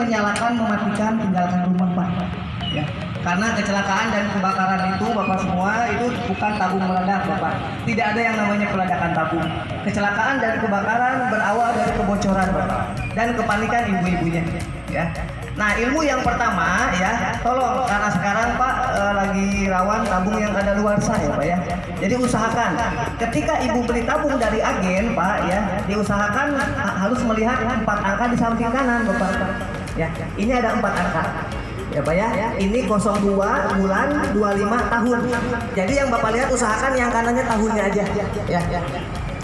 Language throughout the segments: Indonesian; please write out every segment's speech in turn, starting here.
menyalakan, mematikan, tinggalkan rumah Pak. Ya. Karena kecelakaan dan kebakaran itu Bapak semua itu bukan tabung meledak Bapak. Tidak ada yang namanya peledakan tabung. Kecelakaan dan kebakaran berawal dari kebocoran Bapak dan kepanikan ibu-ibunya. Ya. Nah ilmu yang pertama ya, tolong karena sekarang Pak lagi rawan tabung yang ada luar ya Pak ya. Jadi usahakan ketika ibu beli tabung dari agen Pak ya, diusahakan harus melihat 4 angka di samping kanan Bapak. Ya, ini ada 4 angka. Ya Pak ya, ini 02 bulan 25 tahun. Jadi yang Bapak lihat usahakan yang kanannya tahunnya aja. Ya.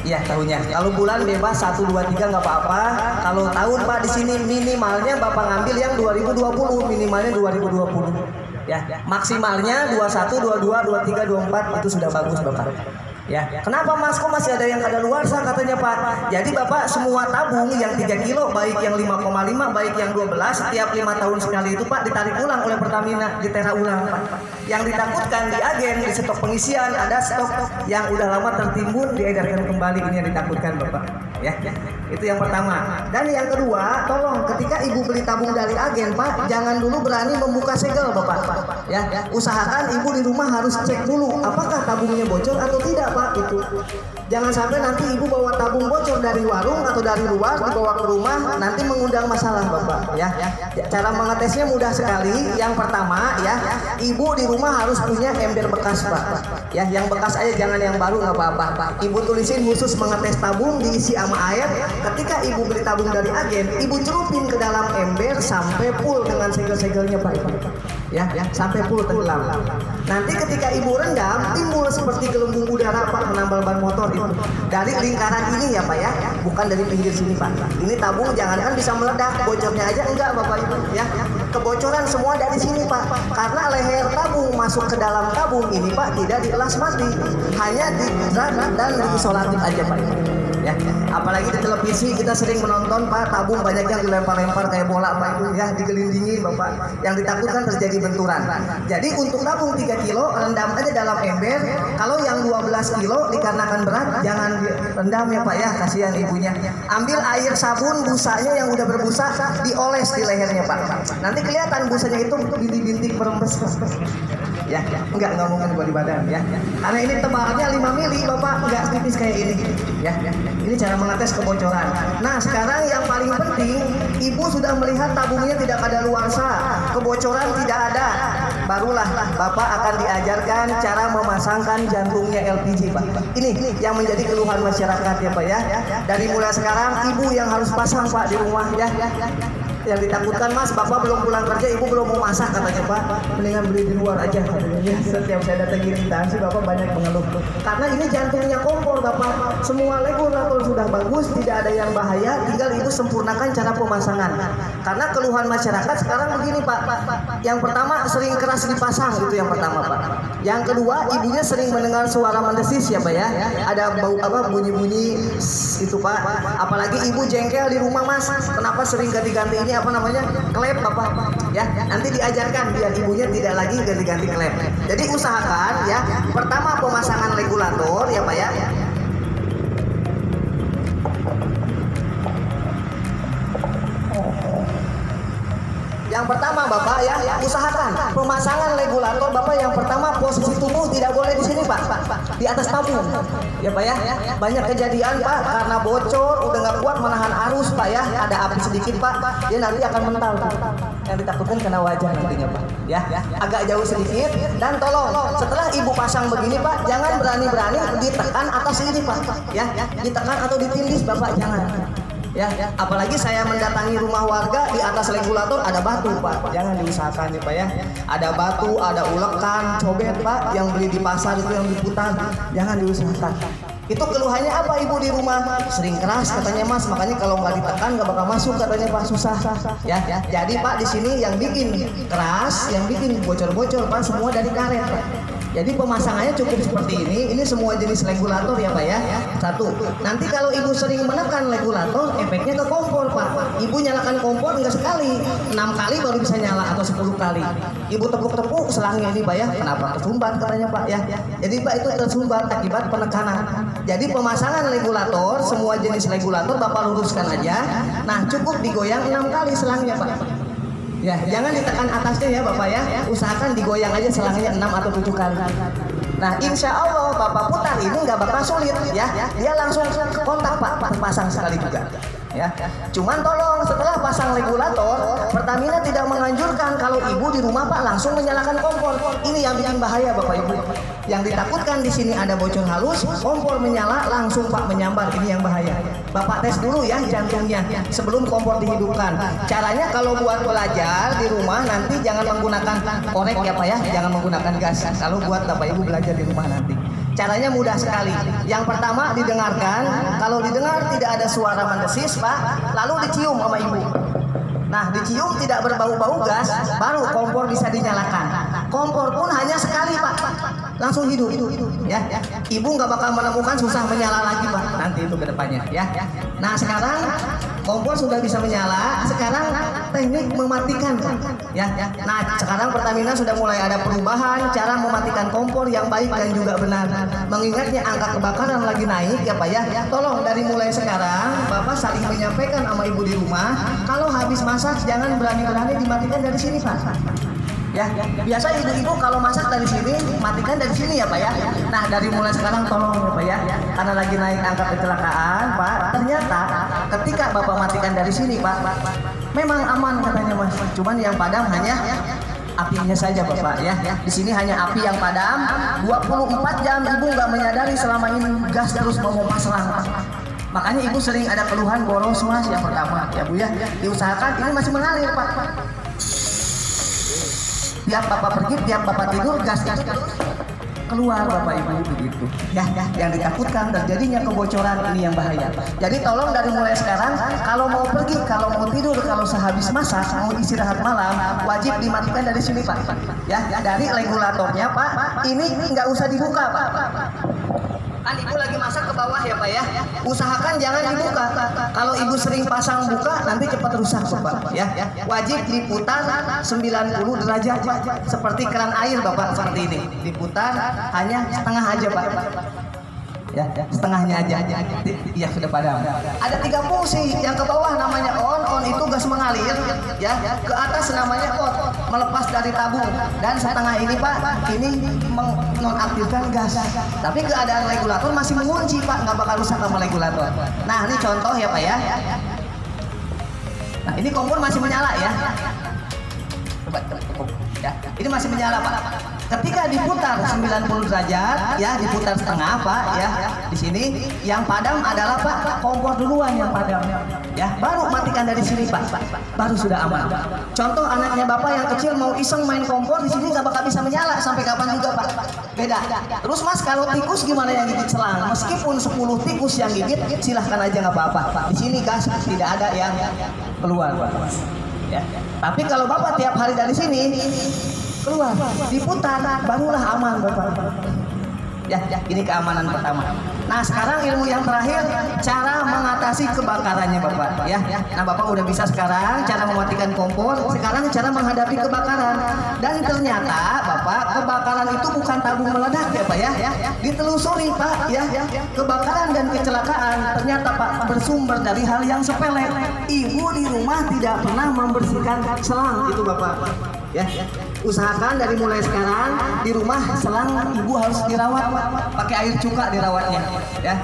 Iya tahunnya. Kalau bulan bebas 1, 2, 3 nggak apa-apa. Kalau tahun Pak di sini minimalnya Bapak ngambil yang 2020, minimalnya 2020. Ya, maksimalnya 21, 22, 23, 24 itu sudah bagus Bapak. Ya, kenapa Mas kok masih ada yang kadaluarsa katanya Pak? Jadi Bapak semua tabung yang 3 kilo, baik yang 5,5, baik yang 12, setiap 5 tahun sekali itu Pak ditarik ulang oleh Pertamina, ditera ulang Pak. Yang ditakutkan di agen, di stok pengisian ada stok yang udah lama tertimbun diedarkan kembali, ini yang ditakutkan Bapak. Ya, itu yang pertama. Dan yang kedua, tolong ketika ibu beli tabung dari agen Pak, jangan dulu berani membuka segel Bapak. Ya, usahakan ibu di rumah harus cek dulu apakah tabungnya bocor atau tidak Pak. Itu jangan sampai nanti ibu bawa tabung bocor dari warung atau dari luar dibawa ke rumah, nanti mengundang masalah Bapak. Ya, cara mengetesnya mudah sekali. Yang pertama ya, ibu di rumah harus punya ember bekas Pak. Ya, yang bekas aja, jangan yang baru nggak apa-apa. Ibu tulisin khusus mengetes tabung, diisi sama air. Ketika ibu beli tabung dari agen, ibu celupin ke dalam ember sampai full dengan segel-segelnya Pak. Ya, sampai full tenggelam. Nanti ketika ibu rendam, timbul seperti gelembung udara Pak, menambal ban motor itu dari lingkaran ini ya Pak ya, bukan dari pinggir sini Pak. Ini tabung jangankan bisa meledak, bocornya aja enggak Bapak Ibu ya. Kebocoran semua dari sini Pak, karena leher tabung masuk ke dalam tabung ini Pak tidak dielas mati, hanya dijerat dan diisolatif aja Pak. Ya, apalagi di televisi kita sering menonton Pak, tabung banyak yang dilempar-lempar kayak bola Pak itu ya, digelindingin Bapak. Yang ditakutkan terjadi benturan. Jadi untuk tabung 3 kilo rendam aja dalam ember. Kalau yang 12 kilo dikarenakan berat jangan rendam ya Pak ya, kasihan ibunya. Ambil air sabun busanya yang udah berbusa, dioles di lehernya Pak. Nanti kelihatan busanya itu bintik-bintik merembes. Ya, enggak mungkin buat di badan ya. Karena ini tebalnya 5 mili Bapak, enggak tipis kayak ini. Ya. Ini cara mengetes kebocoran. Nah sekarang yang paling penting, ibu sudah melihat tabungnya tidak ada luarsa, kebocoran tidak ada, barulah Bapak akan diajarkan cara memasangkan jantungnya LPG Pak. Ini yang menjadi keluhan masyarakat ya Pak ya. Dari mulai sekarang ibu yang harus pasang Pak di rumah ya. Yang ditakutkan Mas, Bapak belum pulang kerja, ibu belum mau masak katanya Pak, mendingan beli di luar aja katanya. Ya, setiap saya datang instansi Bapak banyak mengeluh. Karena ini jantungnya kompor Bapak, semua regulator sudah bagus, tidak ada yang bahaya, tinggal ibu sempurnakan cara pemasangan. Karena keluhan masyarakat sekarang begini Pak, yang pertama sering keras dipasang, itu yang pertama Pak. Yang kedua ibunya sering mendengar suara mendesis ya Pak ya, ada bau apa bunyi-bunyi itu Pak. Apalagi ibu jengkel di rumah Mas, kenapa sering ganti-ganti ini apa namanya klep Bapak ya, nanti diajarkan biar ibunya tidak lagi ganti-ganti klep. Jadi usahakan ya, pertama pemasangan regulator ya Pak ya. Yang pertama Bapak ya, usahakan pemasangan regulator Bapak yang pertama posisi tubuh tidak boleh di sini Pak, di atas tabung ya Pak ya. Banyak kejadian Pak karena bocor udah nggak kuat menahan arus Pak ya, ada api sedikit Pak, dia nanti akan mental Pak. Yang ditakutkan kena wajah nantinya Pak ya, agak jauh sedikit. Dan tolong setelah ibu pasang begini Pak, jangan berani-berani ditekan atas ini Pak ya, ditekan atau ditindis Bapak jangan. Ya, apalagi saya mendatangi rumah warga di atas regulator ada batu Pak, jangan diusahakan ya Pak ya. Ada batu, ada ulekan, cobek Pak, yang beli di pasar itu yang diputar, jangan diusahakan. Itu keluhannya apa ibu di rumah? Sering keras katanya Mas, makanya kalau nggak ditekan nggak bakal masuk katanya Pak, susah. Ya, jadi Pak di sini yang bikin keras, yang bikin bocor-bocor Pak semua dari karet Pak. Jadi pemasangannya cukup seperti ini semua jenis regulator ya Pak ya. Satu, nanti kalau ibu sering menekan regulator, efeknya ke kompor Pak. Ibu nyalakan kompor enggak sekali, 6 kali baru bisa nyala atau 10 kali. Ibu tepuk-tepuk selangnya ini Pak ya, kenapa tersumbat katanya Pak ya. Jadi Pak itu tersumbat akibat penekanan. Jadi pemasangan regulator, semua jenis regulator Bapak luruskan aja. Nah cukup digoyang 6 kali selangnya Pak. Ya, jangan ditekan atasnya ya Bapak ya. Usahakan digoyang aja selangnya 6 atau 7 kali. Nah, insya Allah Bapak putar ini nggak bakal sulit ya. Dia langsung kontak Pak, terpasang sekali juga. Ya, cuman tolong setelah pasang regulator, Pertamina tidak menganjurkan kalau ibu di rumah Pak langsung menyalakan kompor. Ini yang bikin bahaya Bapak Ibu. Yang ditakutkan di sini ada bocor halus, kompor menyala langsung Pak menyambar. Ini yang bahaya. Bapak tes dulu ya jantungnya sebelum kompor dihidupkan. Caranya kalau buat belajar di rumah nanti jangan menggunakan korek ya Pak ya, jangan menggunakan gas. Kalau buat Bapak Ibu belajar di rumah nanti. Caranya mudah sekali. Yang pertama didengarkan, kalau didengar tidak ada suara mendesis Pak, lalu dicium sama ibu. Nah, dicium tidak berbau-bau gas, baru kompor bisa dinyalakan. Kompor pun hanya sekali Pak, langsung hidup. Ya, ibu nggak bakal menemukan susah menyala lagi Pak. Nanti itu kedepannya ya. Nah sekarang kompor sudah bisa menyala. Sekarang teknik mematikan ya. Nah sekarang Pertamina sudah mulai ada perubahan cara mematikan kompor yang baik dan juga benar. Mengingatnya angka kebakaran lagi naik ya Pak ya. Tolong dari mulai sekarang Bapak saling menyampaikan sama ibu di rumah, kalau habis masak jangan berani-berani dimatikan dari sini Pak. Ya, biasa ibu-ibu kalau masak dari sini, matikan dari sini ya Pak ya. Nah dari mulai sekarang tolong ya Pak ya, karena lagi naik angka kecelakaan Pak. Ternyata ketika Bapak matikan dari sini Pak, memang aman katanya Mas. Cuman yang padam hanya apinya saja Bapak ya. Di sini hanya api yang padam. 24 jam ibu nggak menyadari selama ini gas terus memompa selang Pak. Makanya ibu sering ada keluhan boros Mas yang pertama ya Bu ya. Diusahakan ini masih mengalir Pak. Tiap Bapak pergi, tiap Bapak tidur, gas keluar Bapak Ibu begitu. Ya, yang ditakutkan terjadinya kebocoran ini yang bahaya. Jadi tolong dari mulai sekarang, kalau mau pergi, kalau mau tidur, kalau sehabis masak, mau istirahat malam, wajib dimatikan dari sini Pak. Ya, dari regulatornya Pak, ini nggak usah dibuka Pak. Kan ibu lagi masak ke bawah ya Pak ya. Usahakan jangan dibuka. Kalau ibu sering pasang buka nanti cepat rusak Bapak ya. Wajib diputar 90 derajat Pak. Seperti keran air Bapak seperti ini. Diputar hanya setengah aja Pak. Ya, setengahnya aja. Ya sudah padam. Ada 3 fungsi. Yang ke bawah namanya on itu gas mengalir ya. Ke atas namanya off, melepas dari tabung. Dan setengah ini Pak, ini menonaktifkan gas. Tapi keadaan regulator masih mengunci Pak, nggak bakal rusak sama regulator. Nah ini contoh ya Pak ya. Nah ini kompor masih menyala ya. Coba ya. Ini masih menyala Pak. Ketika diputar 90 derajat ya, diputar setengah Pak ya. Di sini yang padam adalah Pak kompor duluan yang padam ya. Baru matikan dari sini Pak. Baru sudah aman. Contoh anaknya Bapak yang kecil mau iseng main kompor di sini nggak bakal bisa menyala sampai kapan juga Pak. Beda. Terus Mas kalau tikus gimana yang gigit selang? Meskipun 10 tikus yang gigit silahkan aja nggak apa-apa. Di sini gas tidak ada yang keluar Pak. Ya. Tapi kalau Bapak tiap hari dari sini keluar, diputar, barulah aman Bapak. Ya, ini keamanan pertama. Nah sekarang ilmu yang terakhir, cara mengatasi kebakarannya Bapak ya. Nah Bapak udah bisa sekarang cara mematikan kompor, sekarang cara menghadapi kebakaran. Dan ternyata Bapak, kebakaran itu bukan tabung meledak ya Pak ya. Ditelusuri Pak ya, kebakaran dan kecelakaan ternyata Pak bersumber dari hal yang sepele. Ibu di rumah tidak pernah membersihkan selang itu Bapak ya. Usahakan dari mulai sekarang di rumah selang ibu harus dirawat pakai air cuka dirawatnya ya.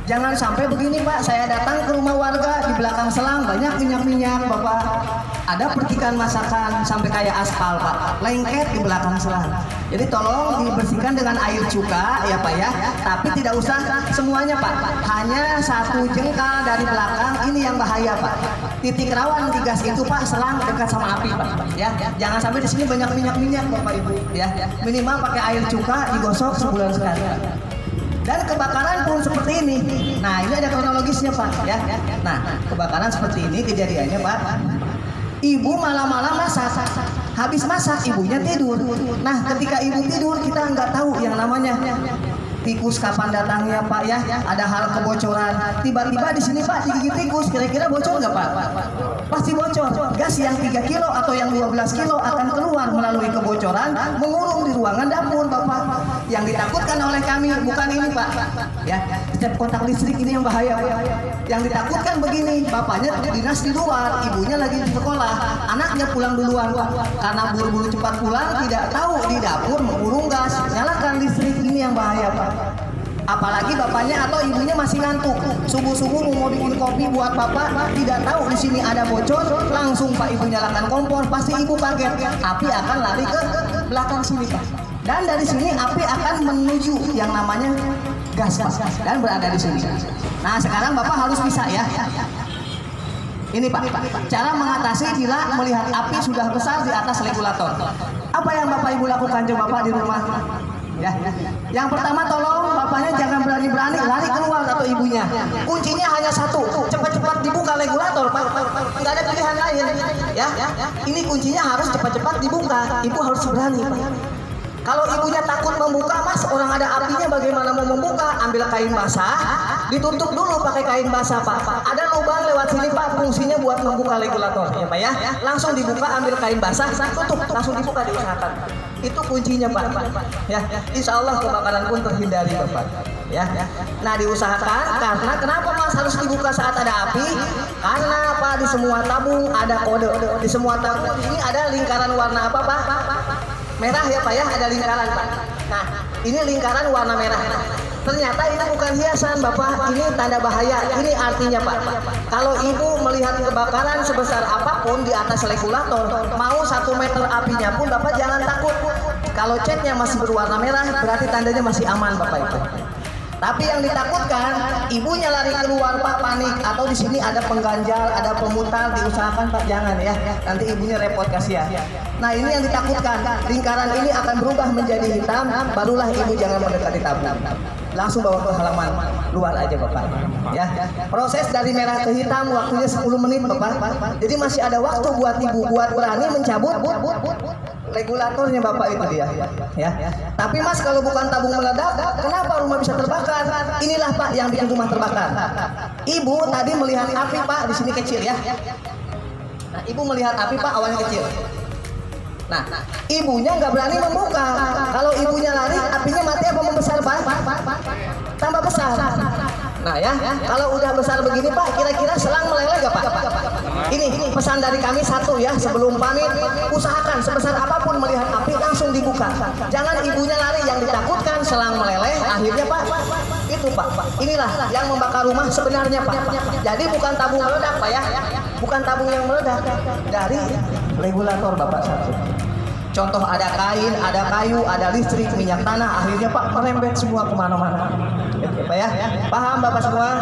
Jangan sampai begini Pak, saya datang ke rumah warga di belakang selang banyak minyak-minyak Bapak, ada percikan masakan sampai kayak aspal Pak, lengket di belakang selang. Jadi tolong dibersihkan dengan air cuka ya Pak ya, tapi tidak usah semuanya Pak, hanya 1 jengkal dari belakang, ini yang bahaya Pak. Titik rawan di gas itu Pak selang dekat sama api Pak ya. Jangan sampai di sini banyak minyak Bapak Ibu ya. Minimal pakai air cuka digosok sebulan sekali. Dan kebakaran pun seperti ini. Nah ini ada kronologisnya Pak ya. Nah kebakaran seperti ini kejadiannya Pak. Ibu malam-malam masak, habis masak ibunya tidur. Nah ketika ibu tidur kita nggak tahu yang namanya tikus kapan datangnya Pak ya, ada hal kebocoran, tiba-tiba di sini Pak digigit tikus, kira-kira bocor nggak Pak? Pasti bocor. Gas yang 3 kilo atau yang 12 kilo akan keluar melalui kebocoran, mengurung di ruangan dapur Bapak. Yang ditakutkan oleh kami bukan ini Pak ya, setiap kontak listrik ini yang bahaya Pak. Yang ditakutkan begini, bapaknya dinas di luar, ibunya lagi di sekolah, anaknya pulang duluan Pak, karena buru-buru cepat pulang, tidak tahu di dapur mengurung gas, nyalakan listrik, ini yang bahaya Pak. Apalagi bapaknya atau ibunya masih ngantuk, subuh-subuh mau bikin kopi buat bapak, tidak tahu di sini ada bocor, langsung Pak ibu nyalakan kompor, pasti ibu kaget, api akan lari ke belakang sini Pak. Dan dari sini api akan menuju yang namanya gas Pak, dan berada di sini. Nah sekarang bapak harus bisa ya. Ini Pak, cara mengatasi bila melihat api sudah besar di atas regulator. Apa yang Bapak Ibu lakukan coba Pak di rumah? Ya. Yang pertama tolong bapaknya jangan berani-berani lari keluar atau ibunya. Kuncinya hanya satu, cepat-cepat dibuka regulator Pak. Nggak ada pilihan lain. Ya. Ini kuncinya harus cepat-cepat dibuka. Ibu harus berani Pak. Kalau ibunya takut membuka, Mas, orang ada apinya bagaimana mau membuka? Ambil kain basah, ditutup dulu pakai kain basah Pak. Ada lubang lewat sini Pak, fungsinya buat membuka regulator ya Pak ya. Langsung dibuka, ambil kain basah, tutup, langsung dibuka, diusahakan. Itu kuncinya Pak. Ya, insya Allah kebakaran pun terhindari Bapak. Ya. Nah diusahakan, karena kenapa Mas harus dibuka saat ada api? Karena Pak di semua tabung ada kode, di semua tabung ini ada lingkaran warna apa Pak? Merah ya Pak ya, ada lingkaran Pak. Nah ini lingkaran warna merah. Ternyata ini bukan hiasan Bapak, ini tanda bahaya. Ini artinya Pak, kalau ibu melihat kebakaran sebesar apapun di atas regulator, mau 1 meter apinya pun Bapak jangan takut. Kalau catnya masih berwarna merah, berarti tandanya masih aman Bapak itu. Tapi yang ditakutkan, ibunya lari keluar Pak, panik, atau di sini ada pengganjal, ada pemutar, diusahakan Pak jangan ya, nanti ibunya repot kasihan. Nah ini yang ditakutkan, lingkaran ini akan berubah menjadi hitam, barulah ibu jangan mendekati tabung. Langsung bawa ke halaman luar aja Bapak. Ya, proses dari merah ke hitam waktunya 10 menit Bapak. Jadi masih ada waktu buat ibu buat berani mencabut regulatornya Bapak itu dia. Ya. Tapi Mas kalau bukan tabung meledak, kenapa rumah bisa terbakar? Inilah Pak yang bikin rumah terbakar. Ibu tadi melihat api Pak di sini kecil ya. Nah, ibu melihat api Pak awalnya kecil. Nah, ibunya nggak berani membuka. Kalau ibunya lari, apinya mati apa membesar Pak? Tambah besar. Nah ya, kalau udah besar begini Pak, kira-kira selang meleleh gak Pak? Ini pesan dari kami satu ya, sebelum pamit, usahakan sebesar apapun melihat api langsung dibuka. Jangan ibunya lari, yang ditakutkan selang meleleh, akhirnya Pak, itu Pak. Inilah yang membakar rumah sebenarnya Pak. Jadi bukan tabung meledak Pak ya, bukan tabung yang meledak, dari regulator Bapak satu. Contoh ada kain, ada kayu, ada listrik, minyak tanah, akhirnya Pak merembet semua kemana-mana. Pak ya, paham Bapak semua?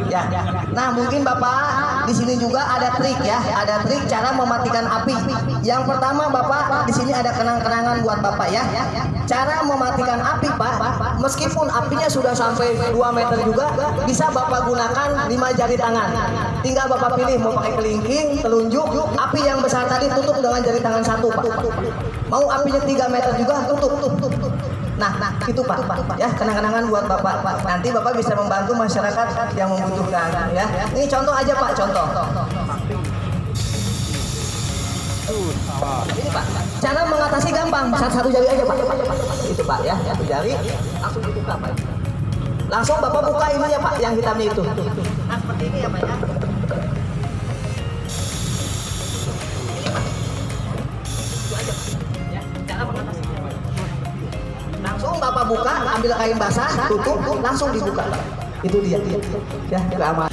Ya. Nah mungkin Bapak di sini juga ada trik ya, ada trik cara mematikan api. Yang pertama Bapak di sini ada kenang-kenangan buat Bapak ya. Cara mematikan api Pak, meskipun apinya sudah sampai 2 meter juga, bisa Bapak gunakan 5 jari tangan. Tinggal Bapak pilih mau pakai kelingking, telunjuk, api yang besar tadi tutup dengan jari tangan satu Pak. Mau apinya 3 meter juga tutup. Nah itu Pak ya, kenang-kenangan buat Bapak. Nanti Bapak bisa membantu masyarakat yang membutuhkan ya. Ini contoh aja Pak, contoh. Ini Pak, cara mengatasi gampang, satu jari aja Pak. Itu Pak ya, satu jari langsung dibuka Pak. Langsung Bapak buka ininya Pak, yang hitamnya itu. Nah seperti ini ya Pak ya. Langsung Bapak buka, ambil kain basah, tutup, langsung dibuka. Itu dia. Ya, keamanan.